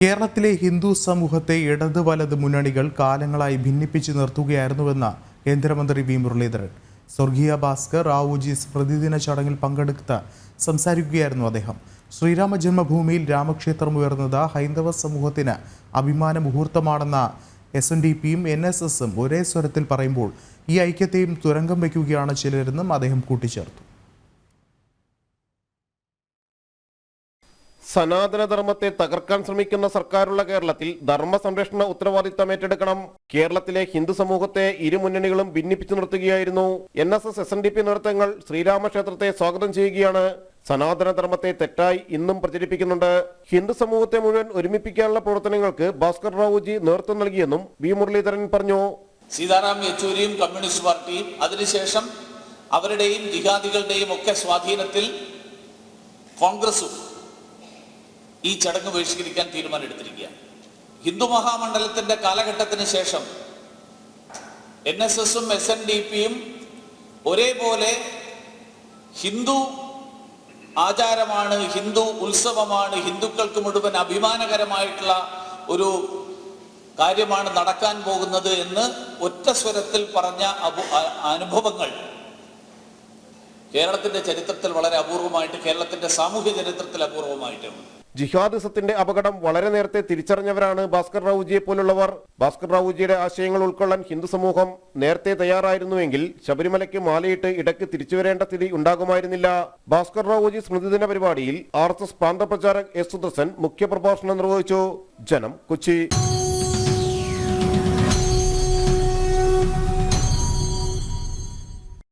കേരളത്തിലെ ഹിന്ദു സമൂഹത്തെ ഇടത് വലത് മുന്നണികൾ കാലങ്ങളായി ഭിന്നിപ്പിച്ചു നിർത്തുകയായിരുന്നുവെന്ന് കേന്ദ്രമന്ത്രി വി മുരളീധരൻ. സ്വർഗീയ ഭാസ്കർ റാവുജി സ്മൃതിദിന ചടങ്ങിൽ പങ്കെടുത്ത് സംസാരിക്കുകയായിരുന്നു അദ്ദേഹം. ശ്രീരാമ ജന്മഭൂമിയിൽ രാമക്ഷേത്രം ഉയർന്നത് ഹൈന്ദവ സമൂഹത്തിന് അഭിമാന മുഹൂർത്തമാണെന്ന SNDPയും NSSും ഒരേ സ്വരത്തിൽ പറയുമ്പോൾ ഈ ഐക്യത്തെയും തുരങ്കം വയ്ക്കുകയാണ് ചിലരെന്നും അദ്ദേഹം കൂട്ടിച്ചേർത്തു. സനാതനധർമ്മത്തെ തകർക്കാൻ ശ്രമിക്കുന്ന സർക്കാരുള്ള കേരളത്തിൽ ധർമ്മ സംരക്ഷണ ഉത്തരവാദിത്തം ഏറ്റെടുക്കണം. കേരളത്തിലെ ഹിന്ദു സമൂഹത്തെ ഇരു മുന്നണികളും ഭിന്നിപ്പിച്ചു നിർത്തുകയായിരുന്നു. NSS SNDP നേതൃത്വങ്ങൾ ശ്രീരാമക്ഷേത്രത്തെ സ്വാഗതം ചെയ്യുകയാണ്. സനാതനധർമ്മത്തെ തെറ്റായി ഇന്നും പ്രചരിപ്പിക്കുന്നുണ്ട്. ഹിന്ദു സമൂഹത്തെ മുഴുവൻ ഒരുമിപ്പിക്കാനുള്ള പ്രവർത്തനങ്ങൾക്ക് ഭാസ്കർ റാവുജി നേതൃത്വം നൽകിയെന്നും വി മുരളീധരൻ പറഞ്ഞു. സീതാറാം യെച്ചൂരിയും കമ്മ്യൂണിസ്റ്റ് പാർട്ടിയും അതിനുശേഷം അവരുടെയും ജിഹാദികളുടെയും ഒക്കെ സ്വാധീനത്തിൽ കോൺഗ്രസും ഈ ചടങ്ങ് ബഹിഷ്കരിക്കാൻ തീരുമാനമെടുത്തിരിക്കുകയാണ്. ഹിന്ദു മഹാമണ്ഡലത്തിന്റെ കാലഘട്ടത്തിന് ശേഷം NSSും SNDPയും ഒരേപോലെ ഹിന്ദു ആചാരമാണ്, ഹിന്ദു ഉത്സവമാണ്, ഹിന്ദുക്കൾക്ക് മുഴുവൻ അഭിമാനകരമായിട്ടുള്ള ഒരു കാര്യമാണ് നടക്കാൻ പോകുന്നത് എന്ന് ഒറ്റ സ്വരത്തിൽ പറഞ്ഞ അനുഭവങ്ങൾ കേരളത്തിന്റെ ചരിത്രത്തിൽ വളരെ അപൂർവമായിട്ട്, കേരളത്തിന്റെ സാമൂഹ്യ ചരിത്രത്തിൽ അപൂർവമായിട്ടുണ്ട്. ജിഹാദിസത്തിന്റെ അപകടം വളരെ നേരത്തെ തിരിച്ചറിഞ്ഞവരാണ് ഭാസ്കർ റാവുജിയെ പോലുള്ളവർ. ഭാസ്കർ റാവുജിയുടെ ആശയങ്ങൾ ഉൾക്കൊള്ളാൻ ഹിന്ദു സമൂഹം നേരത്തെ തയ്യാറായിരുന്നുവെങ്കിൽ ശബരിമലയ്ക്ക് മാലയിട്ട് ഇടയ്ക്ക് തിരിച്ചുവരേണ്ട സ്ഥിതി ഉണ്ടാകുമായിരുന്നില്ല. ഭാസ്കർ റാവുജി സ്മൃതിദിന പരിപാടിയിൽ RSS പ്രാന്തപ്രചാരക് S. സുദർശൻ മുഖ്യപ്രഭാഷണം നിർവഹിച്ചു. ജനം, കൊച്ചി.